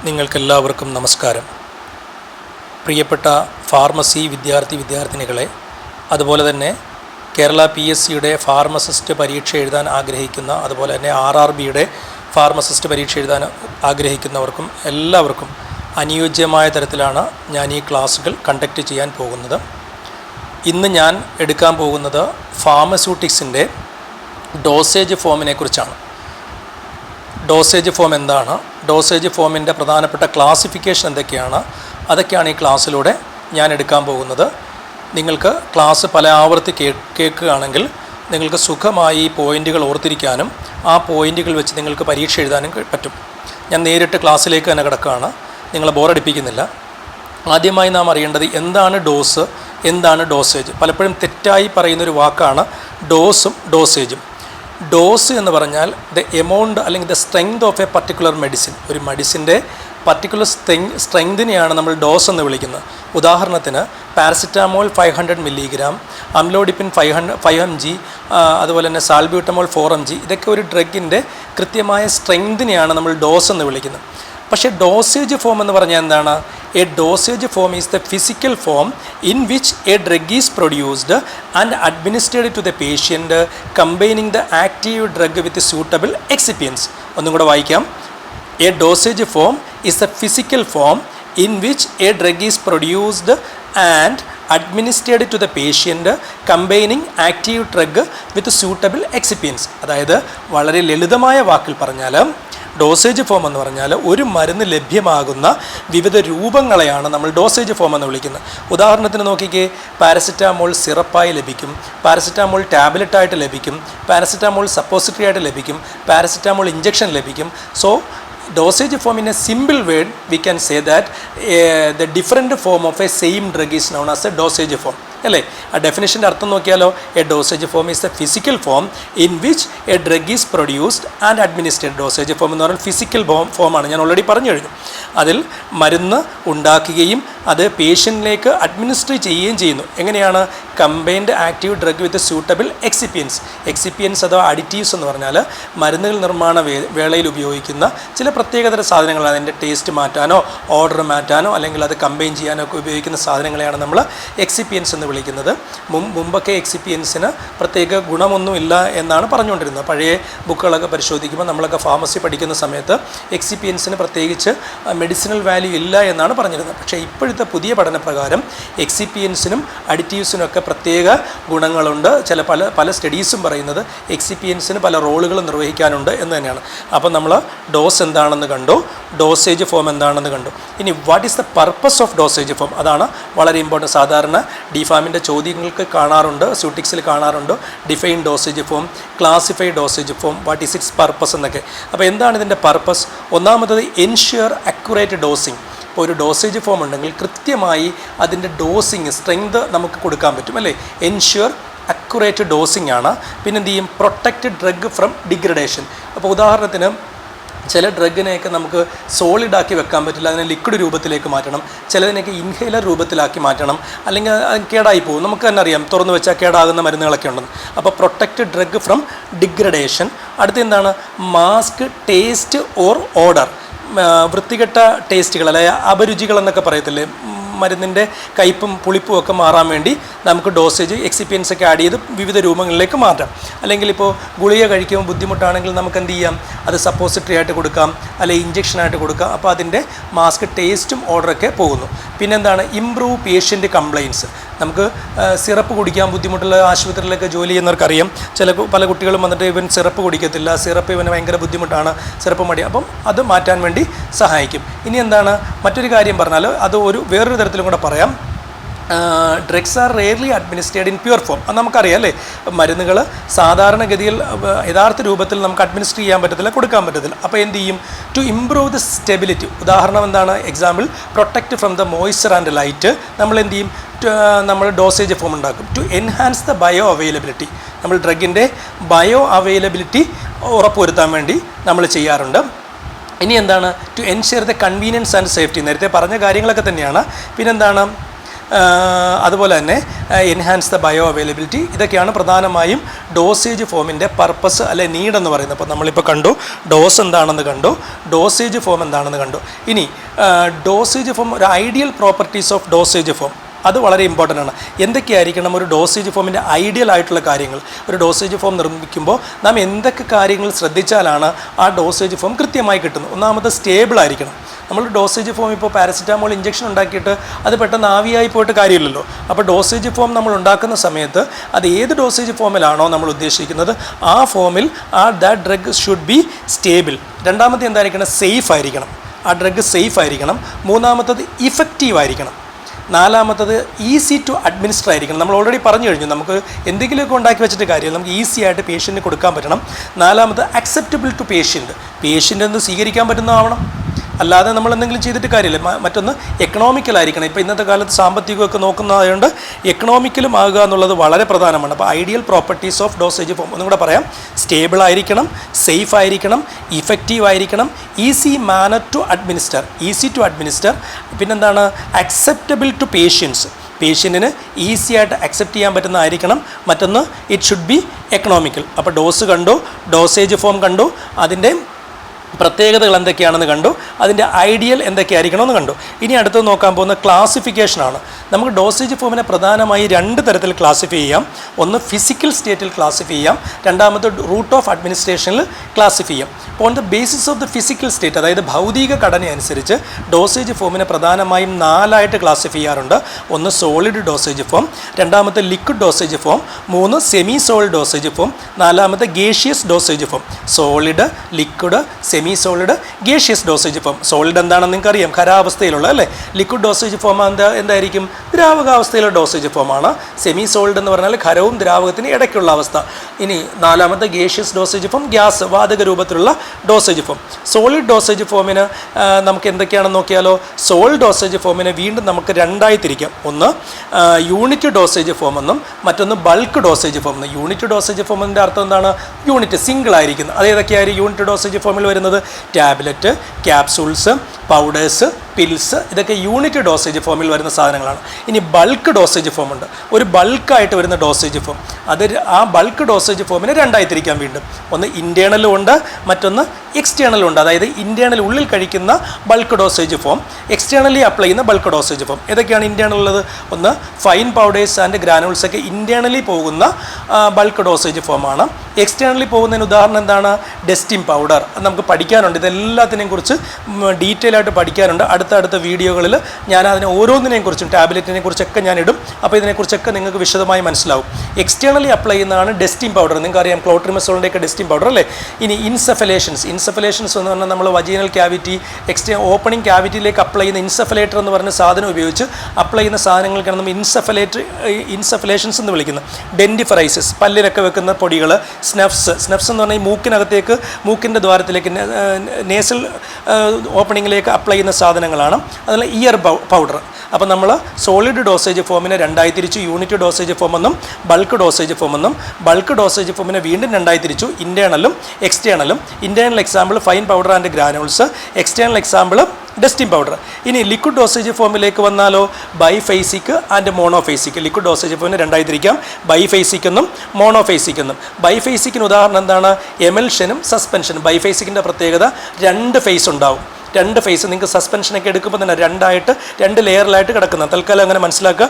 നിങ്ങൾക്കെല്ലാവർക്കും നമസ്കാരം. പ്രിയപ്പെട്ട ഫാർമസി വിദ്യാർത്ഥിനികളെ, അതുപോലെ തന്നെ കേരള PSCയുടെ ഫാർമസിസ്റ്റ് പരീക്ഷ എഴുതാൻ ആഗ്രഹിക്കുന്ന, അതുപോലെ തന്നെ RRBയുടെ ഫാർമസിസ്റ്റ് പരീക്ഷ എഴുതാൻ ആഗ്രഹിക്കുന്നവർക്കും എല്ലാവർക്കും അനുയോജ്യമായ തരത്തിലാണ് ഞാൻ ഈ ക്ലാസ്സുകൾ കണ്ടക്റ്റ് ചെയ്യാൻ പോകുന്നത്. ഇന്ന് ഞാൻ എടുക്കാൻ പോകുന്നത് ഫാർമസ്യൂട്ടിക്സിൻ്റെ ഡോസേജ് ഫോമിനെ കുറിച്ചാണ്. ഡോസേജ് ഫോം എന്താണ്, ഡോസേജ് ഫോമിൻ്റെ പ്രധാനപ്പെട്ട ക്ലാസിഫിക്കേഷൻ എന്തൊക്കെയാണ്, അതൊക്കെയാണ് ഈ ക്ലാസ്സിലൂടെ ഞാൻ എടുക്കാൻ പോകുന്നത്. നിങ്ങൾക്ക് ക്ലാസ് പല ആവർത്തി കേൾക്കുകയാണെങ്കിൽ നിങ്ങൾക്ക് സുഖമായി ഈ പോയിൻ്റുകൾ ഓർത്തിരിക്കാനും ആ പോയിൻ്റുകൾ വെച്ച് നിങ്ങൾക്ക് പരീക്ഷ എഴുതാനും പറ്റും. ഞാൻ നേരിട്ട് ക്ലാസ്സിലേക്ക് തന്നെ കിടക്കുകയാണ്, നിങ്ങളെ ബോറടിപ്പിക്കുന്നില്ല. ആദ്യമായി നാം അറിയേണ്ടത് എന്താണ് ഡോസ്, എന്താണ് ഡോസേജ്. പലപ്പോഴും തെറ്റായി പറയുന്നൊരു വാക്കാണ് ഡോസും ഡോസേജും. ഡോസ് എന്ന് പറഞ്ഞാൽ ദ എമൗണ്ട് അല്ലെങ്കിൽ the strength of A particular medicine. ഒരു മെഡിസിൻ്റെ പർട്ടിക്കുലർ സ്ട്രെങ്തിനെയാണ് നമ്മൾ ഡോസ് എന്ന് വിളിക്കുന്നത്. ഉദാഹരണത്തിന് പാരസിറ്റാമോൾ 500 മില്ലിഗ്രാം, അംലോഡിപ്പിൻ 5 mg, അതുപോലെ തന്നെ സാൽബ്യൂട്ടമോൾ 4 mg, ഇതൊക്കെ ഒരു ഡ്രഗിൻ്റെ കൃത്യമായ സ്ട്രെങ്തിനെയാണ് നമ്മൾ ഡോസ് എന്ന് വിളിക്കുന്നത്. പക്ഷേ ഡോസേജ് ഫോം എന്ന് പറഞ്ഞാൽ എന്താണ്? A dosage form is the physical form in which a drug is produced and administered to the patient combining the active drug with suitable excipients. ഒന്നും കൂടെ വായിക്കാം. A dosage form is the physical form in which a drug is produced and administered to the patient combining active drug with suitable excipients. അതായത് വളരെ ലളിതമായ വാക്കിൽ പറഞ്ഞാൽ dosage form എന്ന് പറഞ്ഞാൽ ഒരു മരുന്ന് ലഭ്യമാകുന്ന വിവിധ രൂപങ്ങളെയാണ് നമ്മൾ ഡോസേജ് ഫോം എന്ന് വിളിക്കുന്നത്. ഉദാഹരണത്തിന് നോക്കിക്കേ, പാരസിറ്റാമോൾ സിറപ്പായി ലഭിക്കും, പാരസിറ്റാമോൾ ടാബ്ലറ്റായിട്ട് ലഭിക്കും, പാരസിറ്റാമോൾ സപ്പോസിറ്ററി ആയിട്ട് ലഭിക്കും, പാരസിറ്റാമോൾ ഇഞ്ചക്ഷൻ ലഭിക്കും. So dosage form in a simple word we can say that the different form of a same drug is known as a dosage form. അല്ലേ? ആ ഡെഫിനിഷൻ്റെ അർത്ഥം നോക്കിയാലോ, A dosage form is the physical form in which a drug is produced and administered. Dosage form എന്ന് പറഞ്ഞാൽ physical ഫോമാണ്, ഞാൻ already പറഞ്ഞു കഴിഞ്ഞു. അതിൽ മരുന്ന് ഉണ്ടാക്കുകയും അത് പേഷ്യൻറ്റിലേക്ക് അഡ്മിനിസ്റ്റർ ചെയ്യുകയും ചെയ്യുന്നു. എങ്ങനെയാണ്? Combined active drug with suitable excipients. Excipients അഥവാ അഡിറ്റീവ്സ് എന്ന് പറഞ്ഞാൽ മരുന്നുകൾ നിർമ്മാണ വേളയിൽ ഉപയോഗിക്കുന്ന ചില പ്രത്യേകതര സാധനങ്ങളാണ്. അതിൻ്റെ ടേസ്റ്റ് മാറ്റാനോ ഓർഡർ മാറ്റാനോ അല്ലെങ്കിൽ അത് കമ്പൈൻ ചെയ്യാനോ ഒക്കെ ഉപയോഗിക്കുന്ന സാധനങ്ങളെയാണ് നമ്മൾ എക്സിപ്പിയൻസ് എന്ന് വിളിക്കുന്നത്. മുമ്പൊക്കെ എക്സിപ്പിയൻസിന് പ്രത്യേക ഗുണമൊന്നുമില്ല എന്നാണ് പറഞ്ഞുകൊണ്ടിരുന്നത്. പഴയ ബുക്കുകളൊക്കെ പരിശോധിക്കുമ്പോൾ നമ്മളൊക്കെ ഫാർമസി പഠിക്കുന്ന സമയത്ത് എക്സിപ്പിയൻസിന് പ്രത്യേകിച്ച് മെഡിസിനൽ വാല്യൂ ഇല്ല എന്നാണ് പറഞ്ഞിരുന്നത്. പക്ഷേ ഇപ്പോഴത്തെ പുതിയ പഠനപ്രകാരം എക്സിപ്പിയൻസിനും അഡിറ്റീവ്സിനും ഒക്കെ പ്രത്യേക ഗുണങ്ങളുണ്ട്. പല സ്റ്റഡീസും പറയുന്നത് എക്സിപ്പിയൻസിന് പല റോളുകളും നിർവഹിക്കാനുണ്ട് എന്ന് തന്നെയാണ്. അപ്പോൾ നമ്മൾ ഡോസ് എന്താണെന്ന് കണ്ടു, ഡോസേജ് ഫോം എന്താണെന്ന് കണ്ടു. ഇനി what is the purpose of dosage form? അതാണ് വളരെ ഇമ്പോർട്ടൻറ്റ്. സാധാരണ ഡിഫാമിൻ്റെ ചോദ്യങ്ങൾക്ക് കാണാറുണ്ട്, സ്യൂട്ടിക്സിൽ കാണാറുണ്ട് define dosage form, classify dosage form, what is it's purpose എന്നൊക്കെ. അപ്പോൾ എന്താണ് ഇതിൻ്റെ പർപ്പസ്? ഒന്നാമത്തത് എൻഷ്യൂർ അക്യുറേറ്റ് ഡോസിങ്. ഇപ്പോൾ ഒരു ഡോസേജ് ഫോം ഉണ്ടെങ്കിൽ കൃത്യമായി അതിൻ്റെ ഡോസിങ് സ്ട്രെങ്ത് നമുക്ക് കൊടുക്കാൻ പറ്റും, അല്ലേ? എൻഷ്യൂർ അക്യുറേറ്റ് ഡോസിങ് ആണ്. പിന്നെ എന്ത് ചെയ്യും? Protect drug from degradation. അപ്പോൾ ഉദാഹരണത്തിന് ചില ഡ്രഗിനെയൊക്കെ നമുക്ക് സോളിഡാക്കി വെക്കാൻ പറ്റില്ല, അതിനെ ലിക്വിഡ് രൂപത്തിലേക്ക് മാറ്റണം. ചിലതിനെയൊക്കെ ഇൻഹേലർ രൂപത്തിലാക്കി മാറ്റണം, അല്ലെങ്കിൽ കേടായി പോകും. നമുക്ക് തന്നെ അറിയാം, തുറന്നു വെച്ചാൽ കേടാകുന്ന മരുന്നുകളൊക്കെ ഉണ്ടെന്ന്. അപ്പോൾ പ്രൊട്ടക്റ്റ് ഡ്രഗ് ഫ്രം ഡിഗ്രഡേഷൻ. അടുത്ത എന്താണ്? Mask taste or order. വൃത്തികെട്ട ടേസ്റ്റുകൾ അല്ലെങ്കിൽ അപരുചികൾ എന്നൊക്കെ പറയത്തില്ലേ, മരുന്നിൻ്റെ കയ്പും പുളിപ്പും ഒക്കെ മാറാൻ വേണ്ടി നമുക്ക് ഡോസേജ് എക്സിപ്പിയൻസ് ഒക്കെ ആഡ് ചെയ്ത് വിവിധ രൂപങ്ങളിലേക്ക് മാറ്റാം. അല്ലെങ്കിൽ ഇപ്പോൾ ഗുളിക കഴിക്കുമ്പോൾ ബുദ്ധിമുട്ടാണെങ്കിൽ നമുക്ക് എന്ത് ചെയ്യാം? അത് സപ്പോസിറ്ററി ആയിട്ട് കൊടുക്കാം, അല്ലെങ്കിൽ ഇഞ്ചക്ഷനായിട്ട് കൊടുക്കാം. അപ്പോൾ അതിൻ്റെ മാസ്ക് ടേസ്റ്റും ഓർഡറൊക്കെ പോകുന്നു. പിന്നെന്താണ്? Improve patient compliance. നമുക്ക് സിറപ്പ് കുടിക്കാൻ ബുദ്ധിമുട്ടുള്ള ആശുപത്രിയിലൊക്കെ ജോലി ചെയ്യുന്നവർക്കറിയാം, പല കുട്ടികളും വന്നിട്ട് ഇവൻ സിറപ്പ് കുടിക്കത്തില്ല, സിറപ്പ് ഇവന് ഭയങ്കര ബുദ്ധിമുട്ടാണ്, സിറപ്പ് മടി. അപ്പം അത് മാറ്റാൻ വേണ്ടി സഹായിക്കും. ഇനി എന്താണ്? മറ്റൊരു കാര്യം പറഞ്ഞാൽ അത് വേറൊരു തരത്തിലും കൂടെ പറയാം. Drugs R rarely administered in pure form. അത് നമുക്കറിയാം, അല്ലേ? മരുന്നുകൾ സാധാരണഗതിയിൽ യഥാർത്ഥ രൂപത്തിൽ നമുക്ക് അഡ്മിനിസ്റ്റർ ചെയ്യാൻ പറ്റത്തില്ല, കൊടുക്കാൻ പറ്റത്തില്ല. അപ്പോൾ എന്ത് ചെയ്യും? To improve the stability. ഉദാഹരണം എന്താണ്? Example protect from the moisture and light. നമ്മൾ എന്ത് ചെയ്യും? നമ്മൾ ഡോസേജ് ഫോം ഉണ്ടാക്കും. To enhance the bio availability. നമ്മൾ ഡ്രഗിൻ്റെ ബയോ അവൈലബിലിറ്റി ഉറപ്പുവരുത്താൻ വേണ്ടി നമ്മൾ ചെയ്യാറുണ്ട്. ഇനി എന്താണ്? To ensure the convenience and safety. നേരത്തെ പറഞ്ഞ കാര്യങ്ങളൊക്കെ തന്നെയാണ്. പിന്നെന്താണ്? അതുപോലെ തന്നെ എൻഹാൻസ് ദ ബയോ അവൈലബിലിറ്റി. ഇതൊക്കെയാണ് പ്രധാനമായും ഡോസേജ് ഫോമിൻ്റെ പർപ്പസ് അല്ലെ നീഡെന്ന് പറയുന്നത്. അപ്പോൾ നമ്മളിപ്പോൾ കണ്ടു ഡോസ് എന്താണെന്ന് കണ്ടു, ഡോസേജ് ഫോം എന്താണെന്ന് കണ്ടു. ഇനി ഡോസേജ് ഫോം, ഒരു ideal properties of dosage form, അത് വളരെ ഇമ്പോർട്ടൻ്റ് ആണ്. എന്തൊക്കെയായിരിക്കണം ഒരു ഡോസേജ് ഫോമിൻ്റെ ഐഡിയൽ ആയിട്ടുള്ള കാര്യങ്ങൾ? ഒരു ഡോസേജ് ഫോം നിർമ്മിക്കുമ്പോൾ നാം എന്തൊക്കെ കാര്യങ്ങൾ ശ്രദ്ധിച്ചാലാണ് ആ ഡോസേജ് ഫോം കൃത്യമായി കിട്ടുന്നത്? ഒന്നാമത് സ്റ്റേബിൾ ആയിരിക്കണം. നമ്മൾ ഡോസേജ് ഫോം ഇപ്പോൾ പാരസിറ്റാമോൾ ഇഞ്ചക്ഷൻ ഉണ്ടാക്കിയിട്ട് അത് പെട്ടെന്ന് ആവിയായി പോയിട്ട് കാര്യമില്ലല്ലോ. അപ്പോൾ ഡോസേജ് ഫോം നമ്മൾ ഉണ്ടാക്കുന്ന സമയത്ത് അത് ഏത് ഡോസേജ് ഫോമിലാണോ നമ്മൾ ഉദ്ദേശിക്കുന്നത് ആ ഫോമിൽ that drug should be stable. രണ്ടാമത്തെ എന്തായിരിക്കണം? സേഫ് ആയിരിക്കണം. ആ ഡ്രഗ് സേഫ് ആയിരിക്കണം. മൂന്നാമത്തത് ഇഫക്റ്റീവ് ആയിരിക്കണം. നാലാമത്തത് ഈസി ടു അഡ്മിനിസ്റ്റർ ആയിരിക്കണം. നമ്മൾ ഓൾറെഡി പറഞ്ഞു കഴിഞ്ഞു, നമുക്ക് എന്തെങ്കിലുമൊക്കെ ഉണ്ടാക്കി വെച്ചിട്ട് കാര്യമില്ല, നമുക്ക് ഈസി ആയിട്ട് പേഷ്യൻറ്റിന് കൊടുക്കാൻ പറ്റണം. നാലാമത് അക്സെപ്റ്റബിൾ ടു പേഷ്യൻ്റ് എന്ന് സ്വീകരിക്കാൻ പറ്റുന്നതാവണം. അല്ലാതെ നമ്മൾ എന്തെങ്കിലും ചെയ്തിട്ട് കാര്യമില്ല. മറ്റൊന്ന് എക്കണോമിക്കലായിരിക്കണം. ഇപ്പോൾ ഇന്നത്തെ കാലത്ത് സാമ്പത്തികമൊക്കെ നോക്കുന്നതായതുകൊണ്ട് എക്കണോമിക്കലും ആകുക എന്നുള്ളത് വളരെ പ്രധാനമാണ്. അപ്പോൾ ideal properties of dosage form ഒന്നും കൂടെ പറയാം. സ്റ്റേബിൾ ആയിരിക്കണം, സേഫ് ആയിരിക്കണം, ഇഫക്റ്റീവ് ആയിരിക്കണം, ഈസി ടു അഡ്മിനിസ്റ്റർ. പിന്നെന്താണ്? അക്സെപ്റ്റബിൾ ടു പേഷ്യൻറ്റിന് ഈസി ആയിട്ട് അക്സെപ്റ്റ് ചെയ്യാൻ പറ്റുന്നതായിരിക്കണം. മറ്റൊന്ന് ഇറ്റ് ഷുഡ് ബി എക്കണോമിക്കൽ. അപ്പോൾ ഡോസ് കണ്ടു, ഡോസേജ് ഫോം കണ്ടു, അതിൻ്റെ പ്രത്യേകതകൾ എന്തൊക്കെയാണെന്ന് കണ്ടു, അതിൻ്റെ ഐഡിയൽ എന്തൊക്കെയായിരിക്കണമെന്ന് കണ്ടു. ഇനി അടുത്തത് നോക്കാൻ പോകുന്ന ക്ലാസിഫിക്കേഷനാണ്. നമുക്ക് ഡോസേജ് ഫോമിനെ പ്രധാനമായി രണ്ട് തരത്തിൽ ക്ലാസിഫൈ ചെയ്യാം. ഒന്ന് ഫിസിക്കൽ സ്റ്റേറ്റിൽ ക്ലാസിഫൈ ചെയ്യാം, രണ്ടാമത് റൂട്ട് ഓഫ് അഡ്മിനിസ്ട്രേഷനിൽ ക്ലാസിഫൈ ചെയ്യാം. അപ്പോൾ on the basis of the physical state, അതായത് ഭൗതിക ഘടന അനുസരിച്ച് ഡോസേജ് ഫോമിനെ പ്രധാനമായും 4 ക്ലാസിഫൈ ചെയ്യാറുണ്ട്. ഒന്ന് സോളിഡ് ഡോസേജ് ഫോം, രണ്ടാമത്തെ liquid dosage form, 3 semi solid dosage form, 4 gaseous dosage form. Solid, liquid, semi solid, gaseous dosage form. Solid എന്താണെന്ന് നിങ്ങൾക്ക് അറിയാം, ഖരാവസ്ഥയിലുള്ള അല്ലേ. ലിക്വിഡ് ഡോസേജ് ഫോം എന്തായിരിക്കും? ദ്രാവകാവസ്ഥയിലുള്ള ഡോസേജ് ഫോമാണ്. സെമി സോളിഡ് എന്ന് പറഞ്ഞാൽ ഖരവും ദ്രാവകത്തിന് ഇടയ്ക്കുള്ള അവസ്ഥ. ഇനി 4 ഗേഷ്യസ് ഡോസേജ് ഫോം, ഗ്യാസ്, വാതക രൂപത്തിലുള്ള ഡോസേജ് ഫോം. സോളിഡ് ഡോസേജ് ഫോമിന് നമുക്ക് എന്തൊക്കെയാണെന്ന് നോക്കിയാലോ. സോളിഡ് ഡോസേജ് ഫോമിനെ വീണ്ടും നമുക്ക് രണ്ടായി തിരിക്കാം. ഒന്ന് യൂണിറ്റ് ഡോസേജ് ഫോം എന്നും മറ്റൊന്ന് ബൾക്ക് ഡോസേജ് ഫോം എന്നും. യൂണിറ്റ് ഡോസേജ് ഫോമിൻ്റെ അർത്ഥം എന്താണ്? യൂണിറ്റ്, സിംഗിൾ ആയിരിക്കുന്നത്. അതേതൊക്കെയായിരിക്കും യൂണിറ്റ് ഡോസേജ് ഫോമിൽ വരുന്നത്? ടാബ്ലറ്റ്, ക്യാപ്സൂൾസ്, പൗഡേഴ്സ്, പിൽസ്, ഇതൊക്കെ യൂണിറ്റ് ഡോസേജ് ഫോമിൽ വരുന്ന സാധനങ്ങളാണ്. ഇനി ബൾക്ക് ഡോസേജ് ഫോം ഉണ്ട്, ഒരു ബൾക്കായിട്ട് വരുന്ന ഡോസേജ് ഫോം. ആ ബൾക്ക് ഡോസേജ് ഫോമിനെ രണ്ടായി തിരിക്കാം വീണ്ടും. ഒന്ന് ഇൻറ്റേർണലും ഉണ്ട്, മറ്റൊന്ന് എക്സ്റ്റേണലും ഉണ്ട്. അതായത് ഇൻറ്റേർണൽ ഉള്ളിൽ കഴിക്കുന്ന bulk dosage form, externally apply ചെയ്യുന്ന ബൾക്ക് ഡോസേജ് ഫോം. ഏതൊക്കെയാണ് ഇൻറ്റേർണൽ ഉള്ളത്? ഒന്ന് ഫൈൻ പൗഡേഴ്സ് ആൻഡ് ഗ്രാനുൾസ് ഒക്കെ ഇൻറ്റേർണലി പോകുന്ന ബൾക്ക് ഡോസേജ് ഫോമാണ്. എക്സ്റ്റേണലി പോകുന്നതിന് ഉദാഹരണം എന്താണ്? Destin powder. അത് നമുക്ക് പഠിക്കാനുണ്ട്. ഇതെല്ലാത്തിനെയും കുറിച്ച് ഡീറ്റെയിൽ ആയിട്ട് പഠിക്കാനുണ്ട്. അടുത്ത വീഡിയോകളിൽ ഞാൻ അതിനെ ഓരോന്നിനെയും കുറിച്ചും ടാബ്ലറ്റിനെ കുറിച്ചൊക്കെ ഞാൻ ഇടും. അപ്പോൾ ഇതിനെക്കുറിച്ചൊക്കെ നിങ്ങൾക്ക് വിശദമായി മനസ്സിലാവും. എക്സ്റ്റേണലി അപ്ലൈ ചെയ്യുന്നതാണ് ഡെസ്റ്റിൻ പൗഡർ. നിങ്ങൾക്കറിയാം ക്ലോട്രിമസോളിൻ്റെയൊക്കെ ഡെസ്റ്റിൻ പൗഡർ അല്ലേ. ഇനി ഇൻസഫലേഷൻസ് എന്ന് പറഞ്ഞാൽ നമ്മൾ വജീനൽ ക്യാവിറ്റി, ഓപ്പണിംഗ് ക്യാവിറ്റിയിലേക്ക് അപ്ലൈ ചെയ്യുന്ന ഇൻസഫലേറ്റർ എന്ന് പറഞ്ഞ സാധനം ഉപയോഗിച്ച് അപ്ലൈ ചെയ്യുന്ന സാധനങ്ങൾക്കാണ് നമ്മൾ ഇൻസഫലേഷൻസ് എന്ന് വിളിക്കുന്നത്. ഡെൻറ്റിഫറൈസസ്, പല്ലിലൊക്കെ വെക്കുന്ന പൊടികൾ. സ്നഫ്സ് എന്ന് പറഞ്ഞാൽ ഈ മൂക്കിനകത്തേക്ക്, മൂക്കിൻ്റെ ദ്വാരത്തിലേക്ക്, നേസൽ ഓപ്പണിങ്ങിലേക്ക് അപ്ലൈ ചെയ്യുന്ന സാധനങ്ങളാണ്. അതുപോലെ ഇയർ പൗഡർ. അപ്പോൾ നമ്മൾ സോളിഡ് ഡോസേജ് ഫോമിനെ രണ്ടായി തിരിച്ചു. യൂണിറ്റ് ഡോസേജ് ഫോം എന്നും ബൾക്ക് ഡോസേജ് ഫോം എന്നും. ബൾക്ക് ഡോസേജ് ഫോമിനെ വീണ്ടും രണ്ടായി തിരിച്ചു, ഇൻറ്റേർണലും എക്സ്റ്റേണലും. Internal example fine powder and granules, external example dusting powder. ഇനി ലിക്വിഡ് ഡോസേജ് ഫോമിലേക്ക് വന്നാലോ, biphasic and monophasic. Liquid dosage ഫോമിനെ രണ്ടായി തിരിക്കാം, ബൈഫേസിക് എന്നും മോണോഫേസിക് എന്നും. ബൈഫേസിക്കിന് ഉദാഹരണം എന്താണ്? എമൽഷനും സസ്പെൻഷനും. ബൈഫേസിക്കിൻ്റെ പ്രത്യേകത 2 ഫേസ് ഉണ്ടാവും. 2 ഫേസ്. നിങ്ങൾക്ക് സസ്പെൻഷനൊക്കെ എടുക്കുമ്പോൾ തന്നെ 2 ലെയറിലായിട്ട് കിടക്കുന്ന. തൽക്കാലം അങ്ങനെ മനസ്സിലാക്കുക.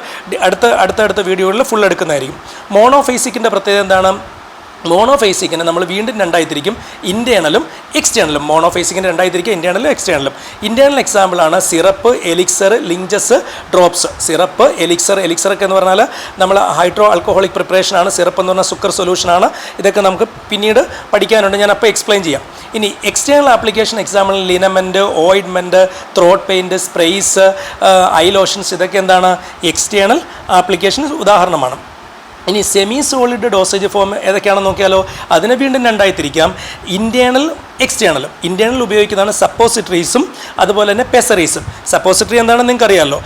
അടുത്ത വീഡിയോകളിൽ ഫുൾ എടുക്കുന്നതായിരിക്കും. മോണോഫേസിക്കിൻ്റെ പ്രത്യേകത എന്താണ്? മോണോഫേസിക്കിനെ നമ്മൾ വീണ്ടും രണ്ടായി തിരിക്കും, ഇൻറ്റേർണലും എക്സ്റ്റേണലും. മോണോഫേസിക്കിനെ രണ്ടായി തിരിക്കുക, ഇൻറ്റേർണലും എക്സ്റ്റേണലും. ഇൻറ്റേർണൽ എക്സാമ്പിളാണ് സിറപ്പ്, എലിക്സർ, ലിഞ്ചസ്, ഡ്രോപ്സ്. സിറപ്പ്, എലിക്സറൊക്കെ എന്ന് പറഞ്ഞാൽ നമ്മൾ ഹൈഡ്രോ ആൽക്കഹോളിക് പ്രിപ്പറേഷനാണ്. സിറപ്പ് എന്ന് പറഞ്ഞാൽ സുക്കർ സൊല്യൂഷനാണ്. ഇതൊക്കെ നമുക്ക് പിന്നീട് പഠിക്കാനുണ്ട്, ഞാൻ അപ്പോൾ എക്സ്പ്ലെയിൻ ചെയ്യാം. ഇനി external application example liniment, ointment, throat paint, sprays, eye lotions, ഇതൊക്കെ എന്താണ്? എക്സ്റ്റേണൽ ആപ്ലിക്കേഷൻ ഉദാഹരണമാണ്. ഇനി സെമി സോളിഡ് ഡോസേജ് ഫോം ഏതൊക്കെയാണെന്ന് നോക്കിയാലോ. അതിനെ വീണ്ടും രണ്ടായി തിരിക്കാം, ഇൻറ്റേർണൽ എക്സ്റ്റേണലും. ഇൻറ്റേണൽ ഉപയോഗിക്കുന്നതാണ് സപ്പോസിറ്ററീസും അതുപോലെ തന്നെ പെസറീസും. സപ്പോസിറ്ററി എന്താണെന്ന് നിങ്ങൾക്ക് അറിയാമല്ലോ,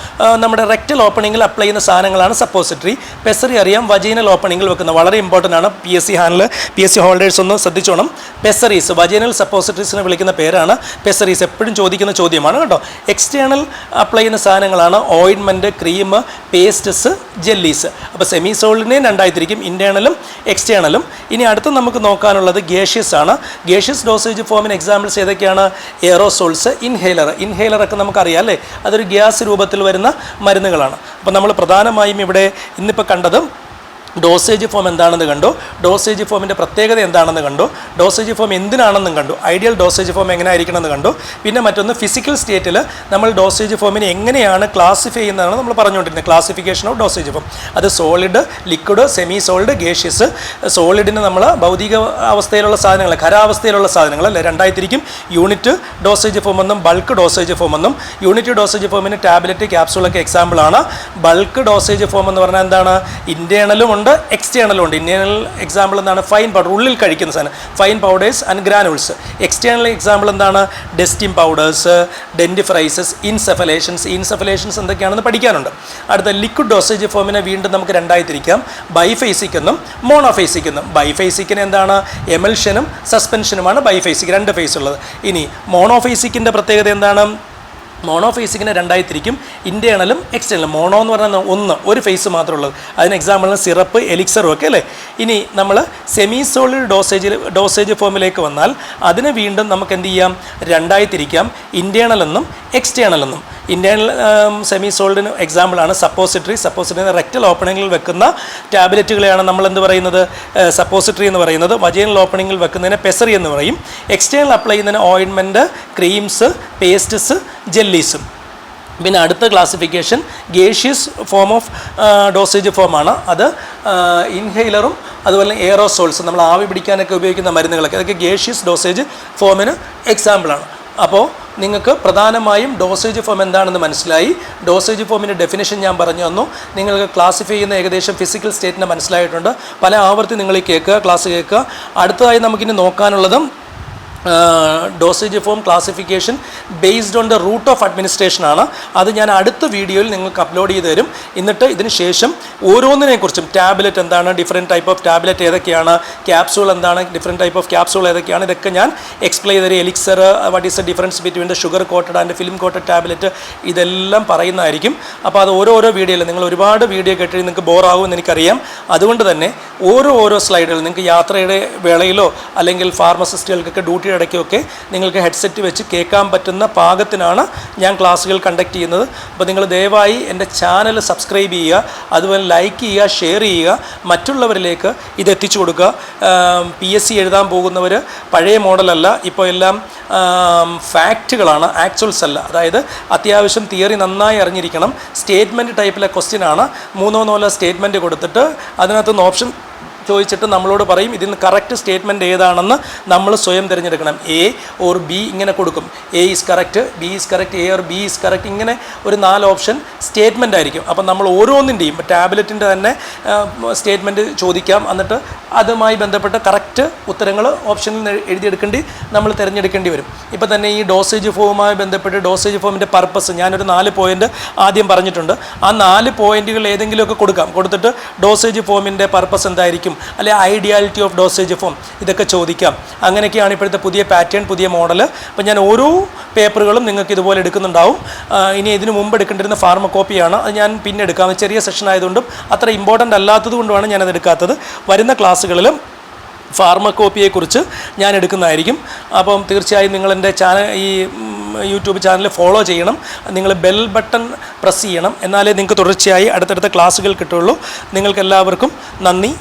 നമ്മുടെ റെക്റ്റൽ ഓപ്പണിങ്ങിൽ അപ്ലൈ ചെയ്യുന്ന സാധനങ്ങളാണ് സപ്പോസിറ്ററി. പെസറി അറിയാം, വജൈനൽ ഓപ്പണിങ്ങിൽ വെക്കുന്ന, വളരെ ഇമ്പോർട്ടൻ്റ് ആണ്. PSC ഹോൾഡേഴ്സ് ഒന്ന് ശ്രദ്ധിച്ചോണം. പെസറീസ്, വജൈനൽ സപ്പോസിറ്ററീസിനെ വിളിക്കുന്ന പേരാണ് പെസറീസ്. എപ്പോഴും ചോദിക്കുന്ന ചോദ്യമാണ് കേട്ടോ. എക്സ്റ്റേണൽ അപ്ലൈ ചെയ്യുന്ന സാധനങ്ങളാണ് ഓയിൻമെൻറ്റ്, ക്രീം, പേസ്റ്റസ്, ജെല്ലീസ്. അപ്പോൾ സെമി സോളിഡിനെയും രണ്ടായിത്തിരിക്കും, ഇൻറ്റേണലും എക്സ്റ്റേണലും. ഇനി അടുത്ത് നമുക്ക് നോക്കാനുള്ളത് ഗേഷ്യസ് ആണ്. ഗേഷ്യസ് ഡോസേജ് ഫോമിന് എക്സാമ്പിൾസ് ഏതൊക്കെയാണ്? എയറോസോൾസ്, ഇൻഹേലറൊക്കെ നമുക്കറിയാം അല്ലേ, അതൊരു ഗ്യാസ് രൂപത്തിൽ വരുന്ന മരുന്നുകളാണ്. അപ്പോൾ നമ്മൾ പ്രധാനമായും ഇവിടെ ഇന്നിപ്പോൾ കണ്ടത് ഡോസേജ് ഫോം എന്താണെന്ന് കണ്ടു, ഡോസേജ് ഫോമിൻ്റെ പ്രത്യേകത എന്താണെന്ന് കണ്ടു, ഡോസേജ് ഫോം എന്തിനാണെന്നും കണ്ടു, ഐഡിയൽ ഡോസേജ് ഫോം എങ്ങനെ ആയിരിക്കണമെന്ന് കണ്ടു. പിന്നെ മറ്റൊന്ന് ഫിസിക്കൽ സ്റ്റേറ്റിൽ നമ്മൾ ഡോസേജ് ഫോമിനെ എങ്ങനെയാണ് ക്ലാസിഫൈ ചെയ്യുന്നതാണ് നമ്മൾ പറഞ്ഞുകൊണ്ടിരുന്നത്. ക്ലാസിഫിക്കേഷൻ ഓഫ് ഡോസേജ് ഫോം, അത് solid, liquid, semi solid, gaseous. സോളിഡിന് നമ്മൾ ഭൗതിക അവസ്ഥയിലുള്ള സാധനങ്ങൾ, ഖരാവസ്ഥയിലുള്ള സാധനങ്ങൾ അല്ലേ, രണ്ടായിത്തിരിക്കും. യൂണിറ്റ് ഡോസേജ് ഫോം എന്നും ബൾക്ക് ഡോസേജ് ഫോം എന്നും. യൂണിറ്റ് ഡോസേജ് ഫോമിന് ടാബ്ലറ്റ്, ക്യാപ്സൂളൊക്കെ എക്സാമ്പിളാണ്. ബൾക്ക് ഡോസേജ് ഫോം എന്ന് പറഞ്ഞാൽ എന്താണ്? ഇൻറ്റേണലും എക്സ്റ്റേണലും ഉണ്ട്. ഇൻറ്റേണൽ എക്സാമ്പിൾ എന്താണ്? ഫൈൻ പൗഡർ, ഉള്ളിൽ കഴിക്കുന്ന സാധനം, fine powders and granules. External example എന്താണ്? ഡെസ്റ്റിൻ പൗഡേഴ്സ്, ഡെൻറ്റിഫ്രൈസസ്, ഇൻസഫലേഷൻസ് എന്തൊക്കെയാണെന്ന് പഠിക്കാനുണ്ട്. അടുത്ത ലിക്വിഡ് ഡോസേജ് ഫോമിനെ വീണ്ടും നമുക്ക് രണ്ടായി തിരിക്കാം, ബൈഫേസിക് എന്നും മോണോഫേസിക് എന്നും. ബൈഫേസിക്കിന് എന്താണ്? എമൽഷനും സസ്പെൻഷനുമാണ് ബൈഫേസിക്, രണ്ട് ഫേസ് ഉള്ളത്. ഇനി മോണോഫേസിക്കിൻ്റെ പ്രത്യേകത എന്താണ്? മോണോഫേസിക്കിനെ രണ്ടായി തിരിക്കും, ഇൻറ്റേണലും എക്സ്റ്റേണലും. മോണോ എന്ന് പറഞ്ഞാൽ ഒരു ഫേസ് മാത്രമേ ഉള്ളത്. അതിന് എക്സാമ്പിളിന് സിറപ്പ്, എലിക്സറും ഒക്കെ അല്ലേ. ഇനി നമ്മൾ സെമി സോളിഡ് ഡോസേജ് ഫോമിലേക്ക് വന്നാൽ അതിന് വീണ്ടും നമുക്ക് എന്ത് ചെയ്യാം? രണ്ടായി തിരിക്കാം, ഇൻറ്റേണൽ എന്നും എക്സ്റ്റേണൽ എന്നും. ഇൻറ്റേണൽ സെമി സോളിഡിന് എക്സാമ്പിളാണ് സപ്പോസിറ്ററി റെക്റ്റൽ ഓപ്പണിങ്ങിൽ വെക്കുന്ന ടാബ്ലറ്റുകളെയാണ് നമ്മൾ എന്ത് പറയുന്നത്? സപ്പോസിറ്ററി എന്ന് പറയുന്നത്. വജൈനൽ ഓപ്പണിങ്ങിൽ വെക്കുന്നതിനെ പെസറി എന്ന് പറയും. എക്സ്റ്റേണൽ അപ്ലൈ ചെയ്യുന്നതിന് ഓയിൻമെൻറ്റ്, ക്രീംസ്, പേസ്റ്റസ്, ജെല്ലീസും. പിന്നെ അടുത്ത classification gaseous form of dosage ഫോമാണ്. അത് ഇൻഹെയിലറും അതുപോലെ എയറോസോൾസ്, നമ്മൾ ആവി പിടിക്കാനൊക്കെ ഉപയോഗിക്കുന്ന മരുന്നുകളൊക്കെ, അതൊക്കെ ഗേഷ്യസ് ഡോസേജ് ഫോമിന് എക്സാമ്പിളാണ്. അപ്പോൾ നിങ്ങൾക്ക് പ്രധാനമായും ഡോസേജ് ഫോം എന്താണെന്ന് മനസ്സിലായി. ഡോസേജ് ഫോമിൻ്റെ ഡെഫിനേഷൻ ഞാൻ പറഞ്ഞു തന്നു. നിങ്ങൾക്ക് ക്ലാസിഫൈ ചെയ്യുന്ന ഏകദേശം ഫിസിക്കൽ സ്റ്റേറ്റിനെ മനസ്സിലായിട്ടുണ്ട്. പല ആവർത്തി നിങ്ങൾ ക്ലാസ് കേൾക്കുക. അടുത്തതായി നമുക്കിനി നോക്കാനുള്ളതും dosage form classification based on the route of administration ആണ്. അത് ഞാൻ അടുത്ത വീഡിയോയിൽ നിങ്ങൾക്ക് അപ്ലോഡ് ചെയ്ത് തരും. എന്നിട്ട് ഇതിന് ശേഷം ഓരോന്നിനെക്കുറിച്ചും, ടാബ്ലറ്റ് എന്താണ്, ഡിഫറെൻറ്റ് ടൈപ്പ് ഓഫ് ടാബ്ലറ്റ് ഏതൊക്കെയാണ്, ക്യാപ്സൂൾ എന്താണ്, ഡിഫറെൻറ്റ് ടൈപ്പ് ഓഫ് ക്യാപ്സൂൾ ഏതൊക്കെയാണ്, ഇതൊക്കെ ഞാൻ എക്സ്പ്ലെയിൻ ചെയ്ത് തരും. Elixir, what is the difference between the sugar coated and film coated tablet, ഇതെല്ലാം പറയുന്നതായിരിക്കും. അപ്പോൾ അത് ഓരോ വീഡിയോയിൽ, നിങ്ങൾ ഒരുപാട് വീഡിയോ കേട്ടി നിങ്ങൾക്ക് ബോറാകുമെന്ന് എനിക്കറിയാം. അതുകൊണ്ട് തന്നെ ഓരോ സ്ലൈഡുകൾ നിങ്ങൾക്ക് യാത്രയുടെ വേളയിലോ അല്ലെങ്കിൽ ഫാർമസിസ്റ്റുകൾക്കൊക്കെ ഡ്യൂട്ടി ഇടയ്ക്കൊക്കെ നിങ്ങൾക്ക് ഹെഡ്സെറ്റ് വെച്ച് കേൾക്കാൻ പറ്റുന്ന പാകത്തിനാണ് ഞാൻ ക്ലാസ്സുകൾ കണ്ടക്ട് ചെയ്യുന്നത്. അപ്പോൾ നിങ്ങൾ ദയവായി എൻ്റെ ചാനൽ സബ്സ്ക്രൈബ് ചെയ്യുക, അതുപോലെ ലൈക്ക് ചെയ്യുക, ഷെയർ ചെയ്യുക, മറ്റുള്ളവരിലേക്ക് ഇത് എത്തിച്ചു കൊടുക്കുക. PSC എഴുതാൻ പോകുന്നവർ പഴയ മോഡലല്ല, ഇപ്പോൾ എല്ലാം ഫാക്റ്റുകളാണ്, ആക്ച്വൽസ് അല്ല. അതായത് അത്യാവശ്യം തിയറി നന്നായി അറിഞ്ഞിരിക്കണം. സ്റ്റേറ്റ്മെൻറ്റ് ടൈപ്പിലെ ക്വസ്റ്റ്യനാണ്. 3-4 സ്റ്റേറ്റ്മെൻറ്റ് കൊടുത്തിട്ട് അതിനകത്തുനിന്ന് ഓപ്ഷൻ ചോദിച്ചിട്ട് നമ്മളോട് പറയും ഇതിന് കറക്റ്റ് സ്റ്റേറ്റ്മെൻറ്റ് ഏതാണെന്ന് നമ്മൾ സ്വയം തിരഞ്ഞെടുക്കണം. A or B ഇങ്ങനെ കൊടുക്കും. A is correct, B is correct, A or B is correct, ഇങ്ങനെ ഒരു 4 ഓപ്ഷൻ സ്റ്റേറ്റ്മെൻ്റ് ആയിരിക്കും. അപ്പം നമ്മൾ ഓരോന്നിൻ്റെയും ടാബ്ലറ്റിൻ്റെ തന്നെ സ്റ്റേറ്റ്മെൻറ്റ് ചോദിക്കാം. എന്നിട്ട് അതുമായി ബന്ധപ്പെട്ട കറക്റ്റ് ഉത്തരങ്ങൾ ഓപ്ഷനിൽ എഴുതിയെടുക്കേണ്ടി നമ്മൾ തിരഞ്ഞെടുക്കേണ്ടി വരും. ഇപ്പം തന്നെ ഈ ഡോസേജ് ഫോമുമായി ബന്ധപ്പെട്ട് ഡോസേജ് ഫോമിൻ്റെ പർപ്പസ് ഞാനൊരു 4 പോയിൻ്റ് ആദ്യം പറഞ്ഞിട്ടുണ്ട്. ആ 4 പോയിൻറ്റുകൾ ഏതെങ്കിലുമൊക്കെ കൊടുത്തിട്ട് ഡോസേജ് ഫോമിൻ്റെ പർപ്പസ് എന്തായിരിക്കും, അല്ലെ ഐഡിയാലിറ്റി ഓഫ് ഡോസേജ് ഫോം, ഇതൊക്കെ ചോദിക്കാം. അങ്ങനെയൊക്കെയാണ് ഇപ്പോഴത്തെ പുതിയ പാറ്റേൺ, പുതിയ മോഡൽ. അപ്പം ഞാൻ ഓരോ പേപ്പറുകളും നിങ്ങൾക്ക് ഇതുപോലെ എടുക്കുന്നുണ്ടാവും. ഇനി ഇതിന് മുമ്പ് എടുക്കേണ്ടിരുന്ന ഫാർമക്കോപ്പിയാണ്, അത് ഞാൻ പിന്നെ എടുക്കാം. ചെറിയ സെഷൻ ആയതുകൊണ്ടും അത്ര ഇമ്പോർട്ടൻ്റ് അല്ലാത്തത് കൊണ്ടുമാണ് ഞാനത് എടുക്കാത്തത്. വരുന്ന ക്ലാസ്സുകളിലും ഫാർമക്കോപ്പിയെക്കുറിച്ച് ഞാൻ എടുക്കുന്നതായിരിക്കും. അപ്പം തീർച്ചയായും നിങ്ങൾ എൻ്റെ ഈ യൂട്യൂബ് ചാനൽ ഫോളോ ചെയ്യണം. നിങ്ങൾ ബെൽ ബട്ടൺ പ്രസ് ചെയ്യണം. എന്നാലേ നിങ്ങൾക്ക് തുടർച്ചയായി അടുത്തടുത്ത ക്ലാസ്സുകൾ കിട്ടുള്ളൂ. നിങ്ങൾക്കെല്ലാവർക്കും നന്ദി.